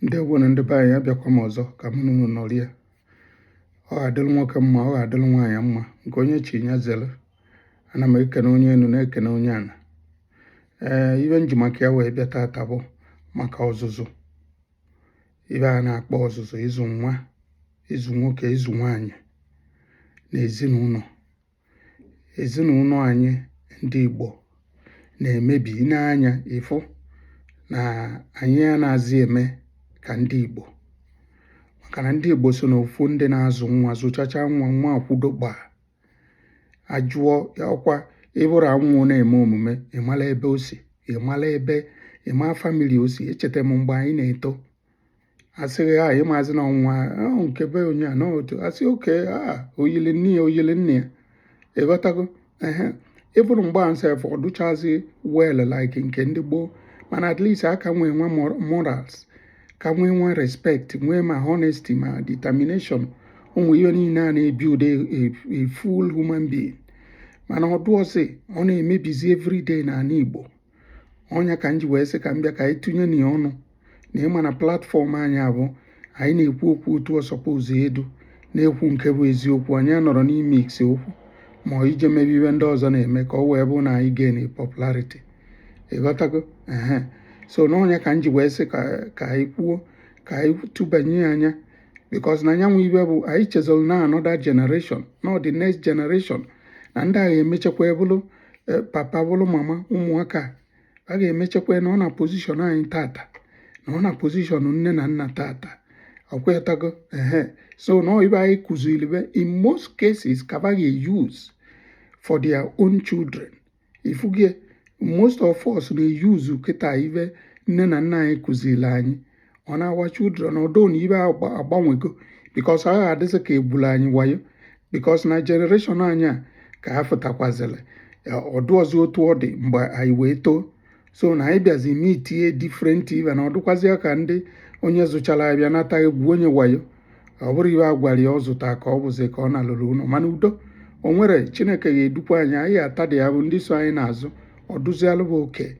Ndewo na ndị be anyị abịakwa m ọzọ ka mụ na unu nọrịa. Ọ ga-adịrị nwoke mma, ọ ga-adịrị nwaanyị mma, nke onye chi ya zere. Ana m ekene onye enu na-ekene onye ana. Ibe nji maka ya wee bịa tata bụ maka ọzụzụ. Ibe a na-akpọ ọzụzụ ịzụ nwa, ịzụ nwoke, ịzụ nwaanyị na ezinụlọ. Ezinụlọ anyị ndị Igbo na-emebi n'anya ịfụ na anyị na-azị eme ka ndị Igbo, maka na ndị Igbo so n'ofu ndị na-azụ nwa, zụchacha nwa akwụdo gbaa. Ajụọ ọkwa ịbụrụ anwụ na-eme omume, ịmala ebe o si, ịmala ebe ịma famili o si. Echeta m mgbe anyị na-eto, asịghị ịmazi na ọnwa nke be onye a n'otu, asị oke oyili nne ya, oyili nne ya, ịghọtago. Ịbụrụ mgbe a nsef ọ dụchazi wel like nke ndị gboo, mana at least aka nwee nwa morals, ka nwee nwa respect, nwee ma honesty ma determination, ụmụ ihe niile a na-ebuild a full human being. Mana ọdụọsị ọ na-emebizi everyday n'ala Igbo. Ọnya ka m ji wee sị ka m bịa ka anyị tụnye na ya ọnụ, na ịma na platfọm anyị abụ anyị na-ekwu okwu otu ọ sọpụzụ edu, na-ekwu nke bụ eziokwu. Anyị anọrọ n'ime iksi okwu ma ije mebe ibe ndị ọzọ na-eme ka ọ wee bụ na anyị gain popularity. Ịghọtago. So n'ọnya ka m ji wee sị ka anyị kwuo, ka anyị tụbanye anya, because na anyanwụ ibe bụ anyị chezọrọ na another generation, not the next generation, na ndị agha emechakwa bụrụ papa bụrụ mama ụmụaka. A ga-emechakwa na ọ na pozishọn anyị tata, na ọ na pozishọn nne na nna tata. Ọkwetago. So na ibe anyị kụziri in most cases ka ba ga-use for their own children. Ifugie most of us na-use kịta ibe nne na nna anyị kụziri anyị on our children. Odo na ibe agbanwego, because a ga-adịsị ka egburu anyị wayo, because na generation anyị a ka ha fụtakwazịrị ọdụ ọzọ otu ọ dị mgbe anyị wee too. So na anyị bịazi meetie different ibe, na ọdụkwazịa ka ndị onye zụchara abịa nata egwu onye wayo. Ọ bụrụ ibe agwara ya ọ zụta ka ọ bụzi ka ọ na-alụrụ ụlọ. Mana udo o nwere, Chineke ga-edukwa anyị. Anyị atadị ya bụ ndị so anyị n'azụ, ọ dụzialụ bụ oke.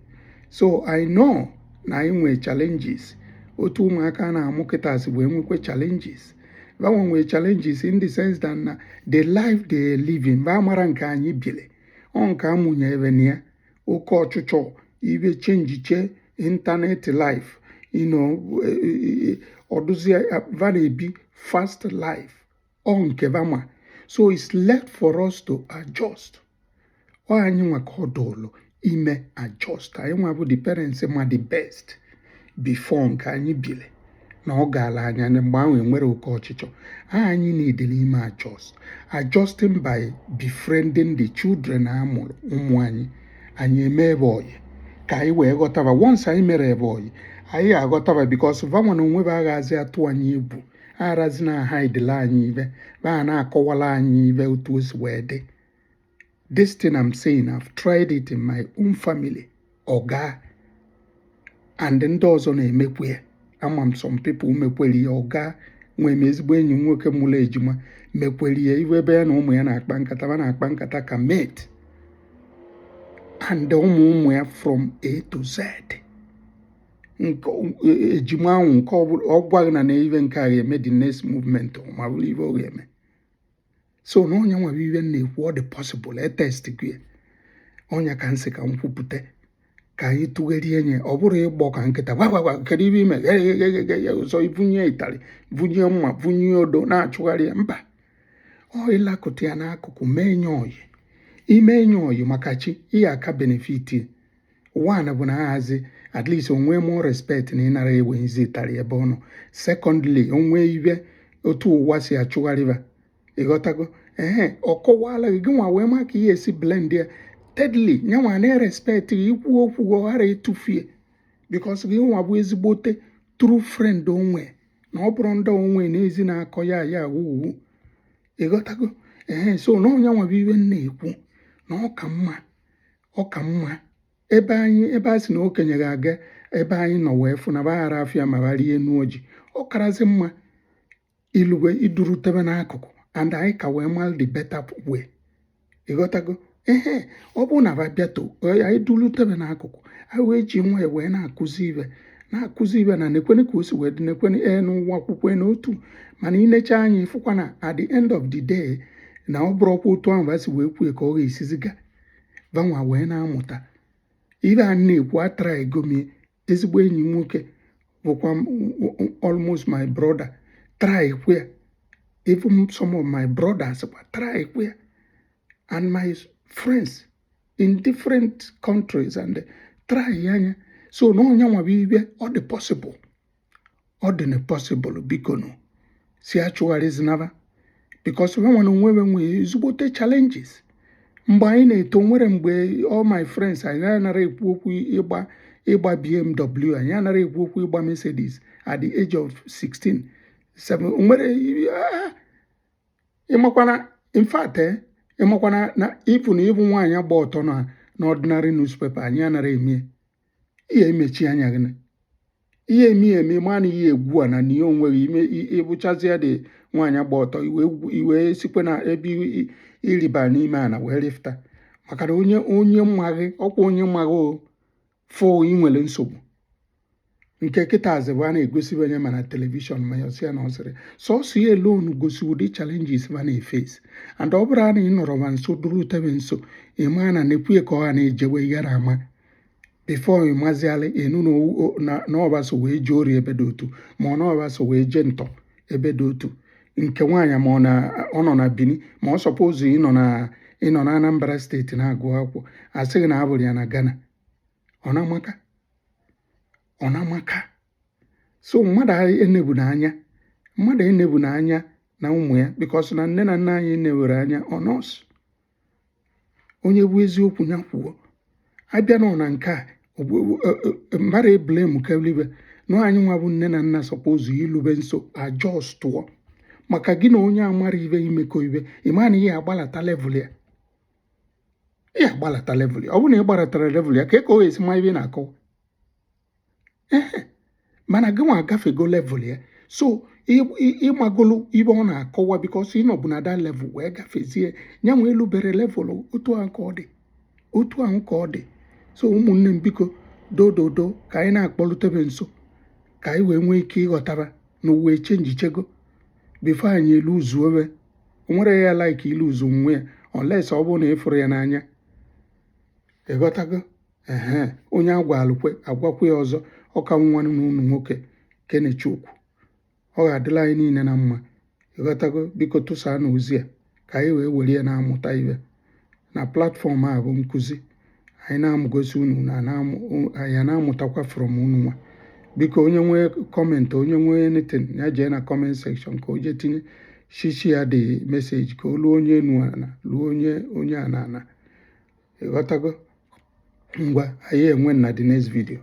So I know na anyị nwee challenges. Otu ụmụaka na-amụ kịtasị wee nwekwe challenges. Banwe nwee challenges in the sense that na the life they are living ba mara nke anyị bile. Ọ nke amụnye ebe na ya oke ọchụchọ ibe chenjiche internet life, ọdụzie va na-ebi fast life. Ọ nke bama. So it's left for us to adjust. Ọ anyị nwa ka ọ dụlụ ime adjust. Anyị nwa bụ the parents ma the best before nke anyị bile, na ọ gaala anya na mgbe ahụ enwere oke ọchịchọ. Anyị na-edele ime adjusting by befriending the children amụrụ ụmụ anyị. Anyị eme ebe oyi ka anyị wee ghọtaba. Once anyị mere ebe oyi, anyị aghọtaba, because vanwa na onwe ba aghazi atụ anyị egwu, arazi na ha idele anyị ibe, ba na-akọwala anyị ibe otu o si wee dị. This thing I'm saying, I've tried it in my own family. Oga and ndị ọzọ na-emekwe ya. Ama m some people mekweli ya. Ọga nwee m ezigbo enyi nwoke mụrụ ejima mekweli ya. Iwe ebe ya na ụmụ ya na-akpa nkata, ba na-akpa nkata ka mate, and ụmụ ya from A to Z. Ejima ahụ nke ọ gwaghị na ibe nke a ga-eme the next movement, ma bụrụ ibe ọ ga-eme. So na ọnya nwa bụ ibe na-ekwu ọ dị possible etest gị. Ọnya ka nsị ka m kwupụta ka anyị tụgherie nye. Ọ bụrụ ịgbọ ka nkịta gwagwagwa kedu ibe ime ọzọ, ibunye ịtarị, bunye mma, bunye odo na-achụgharị ya. Mba, ọ ịlakụta ya n'akụkụ, mee nye oyi. Ime nye oyi maka chi ihe aka benefit. One bụ na ahazi at least onwe more respect na ịnara ewe nzi ịtarị ebe ọ nọ. Secondly, onwe ibe otu ụwa si achụgharịba. Ịghọtago. Ọ kọwala gị nwa wee maka ihe esi blend ya. Thirdly, nyanwa na-respect gị, ikwu okwu gị ghara etufie, because gị nwa bụ ezigbote true friend onwe, na ọ bụrụ ndị onwe n'ezi na-akọ ya wuwu. Ịghọtago. So na ọnya nwa bụ ibe na-ekwu na ọ ka mma ebe a sị na okenye ga-aga ebe anyị nọ wee fụ na baghara afịa ma barie enu oji. Ọ karazi mma iluwe iduru tebe n'akụkụ, and anyị ka wee mal the better way. Ịghọtago. Ọ bụ na babịato anyị duru tebe n'akụkụ, anyị wee ji nwa wee na-akụzi ibe, na-akụzi ibe na nekwene ka o si wee dị nekwene n'ụwa akwụkwọ n'otu mana inecha anya ịfụkwa na at the end of the day na ọ bụrụkwa otu ahụ si wee kwue ka ọ ga-esiziga vanwa wee na-amụta ibe a na-ekwu atara egomie ezigbo enyi nwoke bụkwa almost my brother try kwe even some of my brothers try kwe and my friends in different countries and try anya so na onye nwa bụ ibe ọ dị possible ọ dị na possible biko no si achụgharịzinaba because we nwana onwe nwe ezigbote challenges mgbe anyị na-eto nwere mgbe all my friends anyị anara ekwu okwu ịgba BMW anyị anara ekwu okwu ịgba Mercedes at the age of 16 7 nwere ịmakwana in fact ịmakwana na ifu na ịbụ nwaanyị agba ọtọ na ordinary newspaper anyị anara eme ihe emechi anya gị ihe eme ma na ihe egwu a na ihe onweghị ime ịbụchazie dị nwaanyị agba ọtọ iwe sikwe na ebe iriba n'ime ana wee rifta maka na onye mmaghị ọkwa onye mmaghị fụ inwere nsogbu nke kịta azịbụ a na-egosibe anya ma na telivishọn ma ya si ya na ọsịrị sọsọ ya alone gosi ụdị challenges ma na-efesi and ọ bụrụ na ị nọrọ ma nso duru tebe nso ịma na na-ekwughị ka ọ ha na-ejewe yara ama before ịmazialị enu na ọbaso wee jee ori ebe dị otu ma ọ na ọbaso wee jee ntọ ebe dị otu nke nwaanyị ma ọ nọ na Bini ma ọ sọpozu ịnọ na Anambra steeti na-agụ akwụkwọ asịghị na abụrụ ya na Ghana ọ na-amaka so mmadụ enebu n'anya na ụmụ ya because na nne na nna anyị enewere anya ọnọs onye bụ eziokwu ya kwuo abịa na nke a mmadụ eblem kelibe na anyị nwa bụ nne na nna sọpozu ilube nso ajọs tụọ maka gị na onye amara ibe imekọ ibe ịma na ihe agbalata level ya ọ bụ na ị gbaratara level ya ka ọ ga-esi ma ibe na-akọ mana gị nwa agafego level ya so ịmagolu ibe ọ na-akọwa because ị nọbụ na that level wee gafezie ya nwe elubere level otu ahụ ka ọ dị so ụmụnne m biko dododo ka anyị na-akpọlutebe nso ka anyị wee nwee ike ịghọtara na uwe chenjichego bifo anyị eluzu obe nwere ya like iluzu nwe ya unless ọ bụrụ na ịfụrụ ya n'anya ịghọtago onye agwakwa ya ọzọ ọka nwa na unu nwoke Kenechukwu ọ ga-adịla anyị niile na mma ịghọtago biko tụsaa na ozi a ka anyị wee were ya na-amụta ibe na platfọm a bụ nkụzi anyị na-amụgosi unu na anyị na-amụtakwa from unu nwa biko onye nwee kọmentị onye nwee anything ya jee na comment section ka o jee tinye shishi ya dị meseji ka o luo onye enu ana luo onye ana ịghọtago ngwa anyị enwe na the next video.